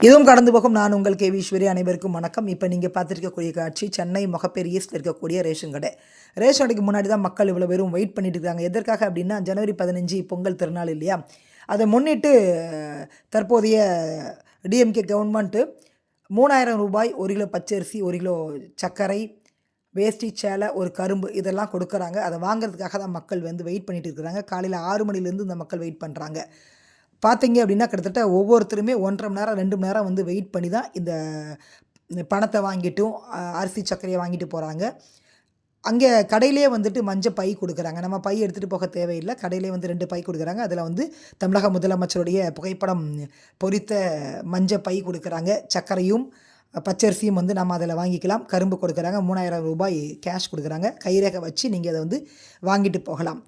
இதுவும் கடந்து போகும். நான் உங்கள் கே. ஈஸ்வரி. அனைவருக்கும் வணக்கம். இப்போ நீங்கள் பார்த்துருக்கக்கூடிய காட்சி சென்னை மொகப்பேர் ஈஸ்டில் இருக்கக்கூடிய ரேஷன் கடை. ரேஷன் கடைக்கு முன்னாடி தான் மக்கள் இவ்வளோ பேரும் வெயிட் பண்ணிட்டு இருக்காங்க. எதற்காக அப்படின்னா, ஜனவரி 15 பொங்கல் திருநாள் இல்லையா, அதை முன்னிட்டு தற்போதைய டிஎம்கே கவர்மெண்ட்டு 3000 ரூபாய் 1 கிலோ பச்சரிசி, 1 கிலோ சர்க்கரை, வேஷ்டி சேலை, ஒரு கரும்பு இதெல்லாம் கொடுக்குறாங்க. அதை வாங்குறதுக்காக தான் மக்கள் வந்து வெயிட் பண்ணிட்டு இருக்கிறாங்க. காலையில் 6 மணிலேருந்து இந்த மக்கள் வெயிட் பண்ணுறாங்க. பார்த்தீங்க அப்படின்னா, கிட்டத்தட்ட ஒவ்வொருத்தருமே 1 1/2 மணி நேரம் 2 மணி நேரம் வந்து வெயிட் பண்ணி தான் இந்த பணத்தை வாங்கிட்டும் அரிசி சர்க்கரையை வாங்கிட்டு போகிறாங்க. அங்கே கடையிலேயே வந்துட்டு மஞ்சள் பை கொடுக்குறாங்க. நம்ம பை எடுத்துகிட்டு போக தேவையில்லை. கடையிலே வந்து 2 பை கொடுக்குறாங்க. அதில் வந்து தமிழக முதலமைச்சருடைய புகைப்படம் பொறித்த மஞ்சள் பை கொடுக்குறாங்க. சர்க்கரையும் பச்சரிசியும் வந்து நம்ம அதில் வாங்கிக்கலாம். கரும்பு கொடுக்குறாங்க. 3000 ரூபாய் கேஷ் கொடுக்குறாங்க. கைரேகை வச்சு நீங்கள் அதை வந்து வாங்கிட்டு போகலாம்.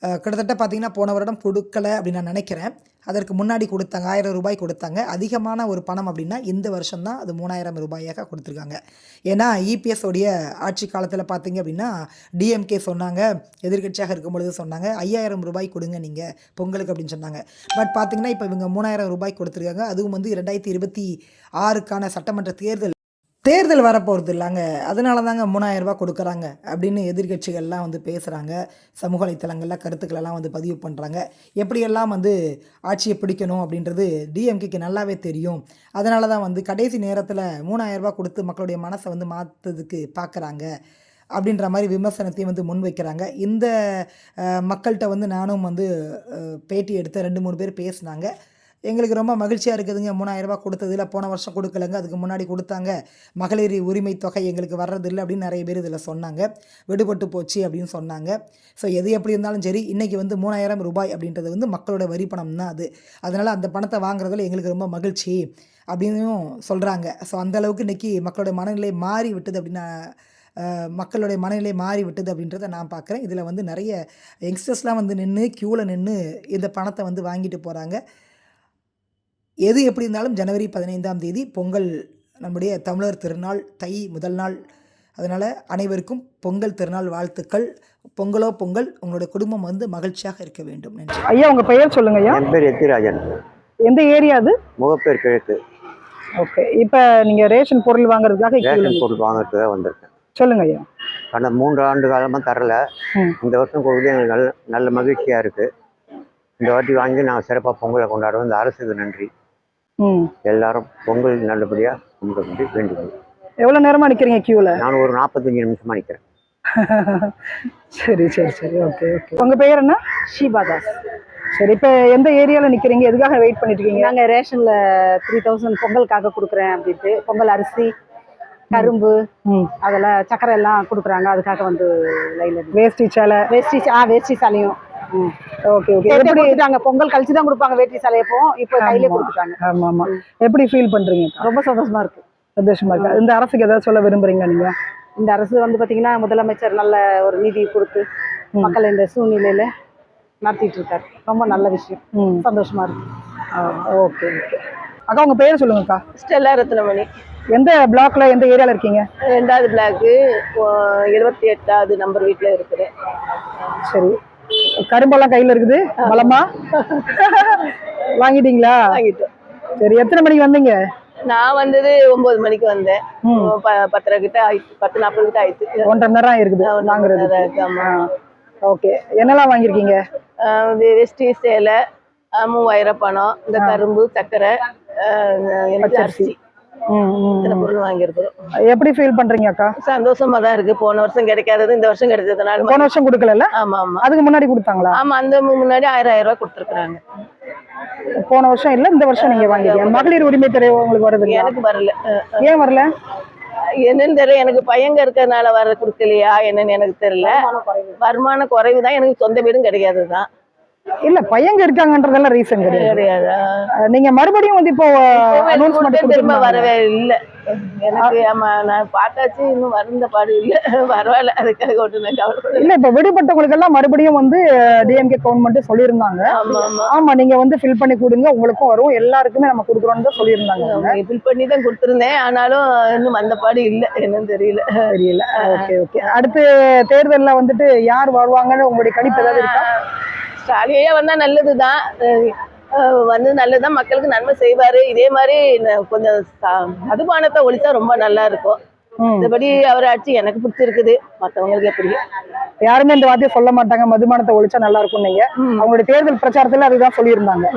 கிட்டத்தட்ட பார்த்திங்கன்னா, போன வருடம் கொடுக்கல அப்படின்னு நான் நினைக்கிறேன். அதற்கு முன்னாடி கொடுத்தாங்க, 1000 ரூபாய் கொடுத்தாங்க. அதிகமான ஒரு பணம் அப்படின்னா இந்த வருஷம் தான் அது 3000 ரூபாயாக கொடுத்துருக்காங்க. ஏன்னா இபிஎஸ் உடைய ஆட்சி காலத்தில் பார்த்திங்க அப்படின்னா, டிஎம்கே சொன்னாங்க, எதிர்கட்சியாக இருக்கும் பொழுது சொன்னாங்க 5000 ரூபாய் கொடுங்க நீங்கள் பொங்கலுக்கு அப்படின்னு சொன்னாங்க. பட் பார்த்திங்கன்னா, இப்போ இவங்க 3000 ரூபாய் கொடுத்துருக்காங்க. அதுவும் வந்து 2026க்கான சட்டமன்ற தேர்தல் வரப்போகிறது இல்லைங்க, அதனால தாங்க 3000 ரூபா கொடுக்குறாங்க அப்படின்னு எதிர்கட்சிகள்லாம் வந்து பேசுகிறாங்க. சமூக வலைத்தளங்களில் கருத்துக்களெல்லாம் வந்து பதிவு பண்ணுறாங்க. எப்படியெல்லாம் வந்து ஆட்சியை பிடிக்கணும் அப்படின்றது டிஎம்கேக்கு நல்லாவே தெரியும். அதனால தான் வந்து கடைசி நேரத்தில் 3000 ரூபா கொடுத்து மக்களுடைய மனசை வந்து மாற்றுறதுக்கு பார்க்குறாங்க அப்படின்ற மாதிரி விமர்சனத்தையும் வந்து முன்வைக்கிறாங்க. இந்த மக்கள்கிட்ட வந்து நானும் வந்து பேட்டி எடுத்த 2-3 பேர் பேசினாங்க. எங்களுக்கு ரொம்ப மகிழ்ச்சியாக இருக்குதுங்க, 3000 ரூபா கொடுத்ததில். போன வருஷம் கொடுக்கலங்க, அதுக்கு முன்னாடி கொடுத்தாங்க. மகளிர் உரிமை தொகை எங்களுக்கு வர்றதில்லை அப்படின்னு நிறைய பேர் இதில் சொன்னாங்க. விடுபட்டு போச்சு அப்படின்னு சொன்னாங்க. ஸோ எது எப்படி இருந்தாலும் சரி, இன்றைக்கி வந்து 3000 ரூபாய் அப்படின்றது வந்து மக்களோட வரி பணம் தான் அது. அதனால் அந்த பணத்தை வாங்குறதுல எங்களுக்கு ரொம்ப மகிழ்ச்சி அப்படின்னும் சொல்கிறாங்க. ஸோ அந்தளவுக்கு இன்றைக்கி மக்களோட மனநிலை மாறி விட்டது அப்படின்னா, மக்களுடைய மனநிலை மாறி விட்டது அப்படின்றத நான் பார்க்குறேன். இதில் வந்து நிறைய யங்ஸ்டர்ஸ்லாம் வந்து நின்று க்யூவில் நின்று இந்த பணத்தை வந்து வாங்கிட்டு போகிறாங்க. எது எப்படி இருந்தாலும் ஜனவரி 15ஆம் தேதி பொங்கல், நம்முடைய தமிழர் திருநாள், தை முதல் நாள். அதனால் அனைவருக்கும் பொங்கல் திருநாள் வாழ்த்துக்கள். பொங்கலோ பொங்கல், உங்களுடைய குடும்பம் வந்து மகிழ்ச்சியாக இருக்க வேண்டும். நன்றி. ஐயா, உங்கள் பெயர் சொல்லுங்க ஐயா. என் பேர் எத்திராஜன். எந்த ஏரியா அது? முகப்பேர் கிழக்கு. ஓகே, இப்போ நீங்கள் ரேஷன் பொருள் வாங்குறதுக்காக ரேஷன் பொருள் வாங்குறதுக்காக வந்திருக்கேன். சொல்லுங்க ஐயா. கடந்த 3 ஆண்டு காலமாக தரல. இந்த வருஷம் கொடுத்து எங்களுக்கு நல்ல மகிழ்ச்சியாக இருக்குது. இந்த வாட்டி வாங்கி நாங்கள் சிறப்பாக பொங்கலை கொண்டாடுவோம். இந்த அரசுக்கு நன்றி. எல்லாரும் பொங்கல் நல்லபடியாக கும்பிட வேண்டி வேண்டிக்கணும். எவ்வளோ நேரமாக நிற்கிறீங்க க்யூவில்? நான் ஒரு 45 நிமிஷமாக நிற்கிறேன். சரி சரி சரி, ஓகே ஓகே. உங்கள் பெயர் என்ன? ஷீபாதாஸ். சரி, இப்போ எந்த ஏரியாவில் நிற்கிறீங்க? எதுக்காக வெயிட் பண்ணிட்டு இருக்கீங்க? நாங்கள் ரேஷனில் 3000 பொங்கலுக்காக கொடுக்குறேன் அப்படின்ட்டு. பொங்கல் அரிசி, கரும்பு, அதெல்லாம் சக்கரை எல்லாம் கொடுக்குறாங்க. அதுக்காக வந்து லைனில் வேஷ்டி சேலை. வேஷ்டி சாலையும் ஓகே ஓகே. எப்படி கொடுத்துட்டாங்க? பொங்கல் கழிச்சு தான் கொடுப்பாங்க வேட்டி சாலையப்போ. இப்போ கையிலே கொடுத்துட்டாங்க. ஆமாம் ஆமாம். எப்படி ஃபீல் பண்ணுறீங்க? ரொம்ப சந்தோஷமா இருக்கு. சந்தோஷமா இருக்கு. இந்த அரசுக்கு ஏதாவது சொல்ல விரும்புறீங்களா நீங்கள்? இந்த அரசு வந்து பார்த்தீங்கன்னா, முதலமைச்சர் நல்ல ஒரு நிதி கொடுத்து மக்கள் இந்த சூழ்நிலையில நடத்திட்டு இருக்காரு. ரொம்ப நல்ல விஷயம். சந்தோஷமா இருக்கு. Okay okay. அக்கா, உங்கள் பேர் சொல்லுங்கக்கா. ஸ்டெல்லா ரத்னமணி. எந்த பிளாக்ல, எந்த ஏரியாவில் இருக்கீங்க? 2வது பிளாக்கு, 78வது நம்பர் வீட்டில் இருக்கிறேன். சரி, கரும்பெல்லாம் கையில் இருக்குது பலமா? வாங்கிட்டீங்களா? வாங்கிட்டோம். சரி, எத்தனை மணிக்கு வந்தீங்க? நான் வந்தது 9 மணிக்கு வந்தேன். 10:30 கிட்ட ஆயிடுச்சு, 10:40 கிட்ட ஆயிடுச்சு. 1.5 மணி நேரம் இருக்குது வாங்குறது. ஓகே, என்னெல்லாம் வாங்கியிருக்கீங்க? வேஷ்டி சேலை, 3000 பணம், இந்த கரும்பு, சர்க்கரை, அரிசி, இத்தனை பொருள் வாங்கியிருக்கிறோம். எப்படி ஃபீல் பண்றீங்க அக்கா? சந்தோஷமா தான் இருக்கு. போன வருஷம் கிடைக்காதது இந்த வருஷம் கிடைச்சதுனால. போன வருஷம் கொடுக்கல? ஆமா ஆமா. அதுக்கு முன்னாடி கொடுத்தாங்களா? ஆமா, அந்த முன்னாடி 1000 ரூபாய் கொடுத்துருக்காங்க. போன வருஷம் இல்ல, இந்த வருஷம் நீங்க வாங்கிருக்கீங்க. மகளிர் உரிமை தொகை உங்களுக்கு வருது? எனக்கு வரல. ஏன் வரல? என்னன்னு தெரியல. எனக்கு பையங்க இருக்கிறதுனால வர கொடுக்கலையா என்னன்னு எனக்கு தெரியல. வருமான குறைவு தான். எனக்கு சொந்த வீடும் கிடைக்காதுதான். இல்ல, பையங்க இருக்காங்கன்றதெல்லாம் ரீசன் கிடையாது. நீங்க மறுபடியும் வந்து இப்போ அனௌன்ஸ்மென்ட் திரும்ப வரவே இல்ல எனக்கு. ஆமா, நான் பார்த்தாச்சு, இன்னும் வருந்த பாடு இல்ல. பரவாயில்ல, அதுக்காக ஒன்று கவலைப்பட இல்ல. இப்ப விடுபட்டவங்களுக்கு எல்லாம் மறுபடியும் வந்து டிஎம்கே கவர்மெண்ட் சொல்லியிருந்தாங்க. ஆமா, நீங்க வந்து ஃபில் பண்ணி கொடுங்க, உங்களுக்கும் வரும், எல்லாருக்குமே நம்ம கொடுக்குறோம்னு தான் சொல்லியிருந்தாங்க. ஃபில் பண்ணி தான் கொடுத்துருந்தேன். ஆனாலும் இன்னும் அந்த பாடு இல்ல. என்னன்னு தெரியல. Okay okay. அடுத்து தேர்தலில் வந்துட்டு யார் வருவாங்கன்னு உங்களுடைய கணிப்பு ஏதாவது இருக்கா? ஸ்டாலியே வந்தா நல்லதுதான். வந்து நல்லதான் மக்களுக்கு நன்மை செய்வாரு. இதே மாதிரி கொஞ்சம் மதுபானத்தை ஒழிச்சா ரொம்ப நல்லா இருக்கும். மத்தபடி அவர் ஆட்சி எனக்கு பிடிச்சிருக்குது. மத்தவங்களுக்கு எப்படி? யாருமே இந்த வார்த்தையை சொல்ல மாட்டாங்க, மதுபானத்தை ஒழிச்சா நல்லா இருக்கும். நீங்க அவங்களுடைய தேர்தல் பிரச்சாரத்துல அதுதான் சொல்லியிருந்தாங்க.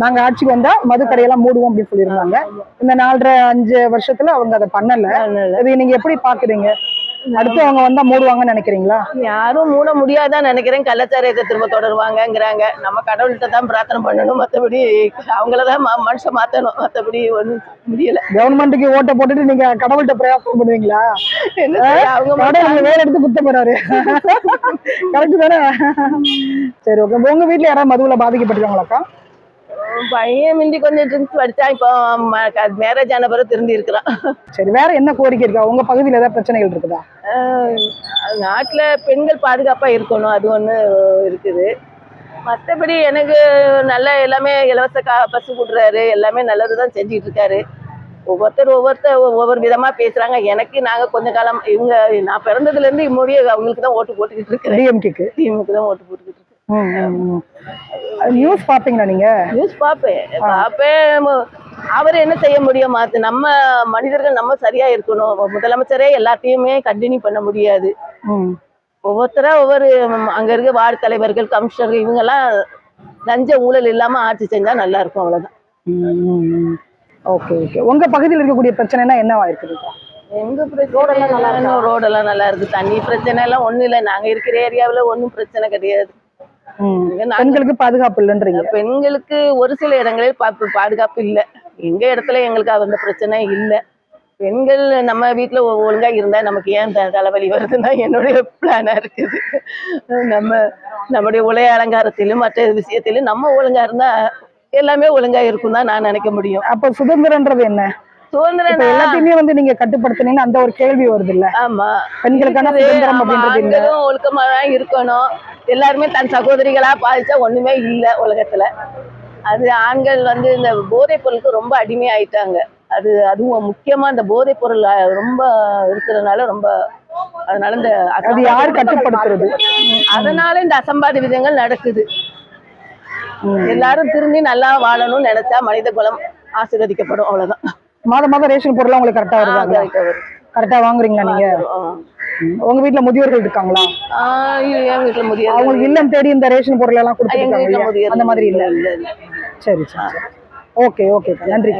நாங்க ஆட்சிக்கு வந்தா மது கடையெல்லாம் மூடுவோம் அப்படின்னு சொல்லியிருந்தாங்க. இந்த 4.5 வருஷத்துல அவங்க அதை பண்ணல. இது நீங்க எப்படி பாக்குறீங்க? அடுத்து அவங்க வந்தா மூடுவாங்கன்னு நினைக்கிறீங்களா? யாரும் மூட முடியாதான் நினைக்கிறேன். கள்ளச்சாராயத்தை திரும்ப தொடருவாங்கங்கிறாங்க. நம்ம கடவுள்கிட்ட தான் பிரார்த்தனை பண்ணணும். மத்தபடி அவங்களதான் மனுஷன் மாத்தணும். மத்தபடி ஒண்ணும் முடியல. கவர்மெண்ட்டுக்கு ஓட்டை போட்டுட்டு நீங்க கடவுள்கிட்ட பிரயாசம் பண்ணுவீங்களா? அவங்க வேற எடுத்து குத்த போறாரு. கரெக்ட் தானே? சரி, ஓகே. உங்க வீட்டுல யாராவது மதுவுல பாதிக்கப்பட்டிருக்காங்களாக்கா? பையன் முந்தி கொஞ்சம் ட்ரிங்க்ஸ் படிச்சா, இப்போ மேரேஜ் ஆன பிறகு திரும்பி இருக்கிறான். சரி, வேற என்ன கோரிக்கை இருக்கா? உங்க பகுதியில ஏதாவது பிரச்சனைகள் இருக்குதா? நாட்டுல பெண்கள் பாதுகாப்பா இருக்கணும், அது ஒண்ணு இருக்குது. மற்றபடி எனக்கு நல்ல எல்லாமே இலவச பஸ் கூட்டுறாரு, எல்லாமே நல்லதுதான் செஞ்சுட்டு இருக்காரு. ஒவ்வொருத்தர் ஒவ்வொரு விதமா பேசுறாங்க. நாங்க கொஞ்ச காலம் நான் பிறந்ததுல இருந்து இம்முடிய அவங்களுக்கு தான் ஓட்டு போட்டுக்கிட்டு இருக்கேன். டிஎம்கேக்கு தான் ஓட்டு போட்டுக்கிட்டு இருக்கேன். நியூஸ் பாப்பீங்களா நீங்க? நியூஸ் பாப்பேன். அவர் என்ன செய்ய முடியும்? நம்ம மனிதர்கள் நம்ம சரியா இருக்கணும். முதலமைச்சரே எல்லாத்தையுமே கண்டினியூ பண்ண முடியாது. ஒவ்வொருத்தரா அங்க இருக்க வார்டு தலைவர்கள், கமிஷனர்கள் இவங்கெல்லாம் லஞ்ச ஊழல் இல்லாம ஆட்சி செஞ்சா நல்லா இருக்கும். அவ்வளவுதான். Okay, okay. உங்க பகுதியில் இருக்கக்கூடிய பிரச்சனைனா என்னவா இருக்குது? எங்க ரோடெல்லாம் நல்லா இருக்கு. தண்ணி பிரச்சனை எல்லாம் ஒண்ணும் இல்லை. நாங்க இருக்கிற ஏரியாவுல ஒன்றும் பிரச்சனை கிடையாது. பெண்களுக்கு பாதுகாப்பு இல்லைன்றீங்க? பெண்களுக்கு ஒரு சில இடங்களில் பாதுகாப்பு இல்லை. எங்க இடத்துல எங்களுக்கு அந்த பிரச்சனை இல்லை. பெண்கள் நம்ம வீட்டுல ஒழுங்கா இருந்தா நமக்கு ஏன் தலைவலி வருதுன்னா என்னுடைய பிளானா இருக்குது. நம்முடைய உலக அலங்காரத்திலும் மற்ற விஷயத்திலும் நம்ம ஒழுங்கா இருந்தா எல்லாமே ஒழுங்கா இருக்கும் தான் நான் நினைக்க முடியும். அப்ப சுதந்திரன்றது என்ன? சுதந்திரம் எல்லாத்தையுமே நீங்க கட்டுப்படுத்தினீங்கன்னா அந்த ஒரு கேள்வி வருது இல்ல? ஆமா, பெண்களுக்கான சுதந்திரம் அப்படின்றது ஒழுக்கமா தான் இருக்கணும். எல்லாருமே தன் சகோதரிகளா பாதிச்சா ஒண்ணுமே இல்லை உலகத்துல. அது ஆண்கள் இந்த போதைப் பொருளுக்கு ரொம்ப அடிமையாயிட்டாங்க. அதுவும் முக்கியமா இந்த போதைப் பொருள் ரொம்ப இருக்கிறதுனால அதனால அது யாரு கட்டுப்படுத்துறது? அதனால இந்த அசம்பாத விதங்கள் நடக்குது. எல்லாரும் திரும்பி நல்லா வாழணும்னு நினைச்சா மனித குலம் ஆசீர்வதிக்கப்படும். அவ்வளவுதான். மாதம் ரேஷன் பொருள் உங்களுக்கு கரெக்டா வருதா? கரெக்டா வாங்குறீங்களா நீங்க? உங்க வீட்டுல முதியோர்கள் இருக்காங்களா? எங்க வீட்டுல முதியோர் அவங்களுக்கு இல்லம் தேடி இந்த ரேஷன் பொருள் எல்லாம் கொடுத்துருக்காங்க அந்த மாதிரி இல்ல? சரி, ஓகே, ஓகே. நன்றி.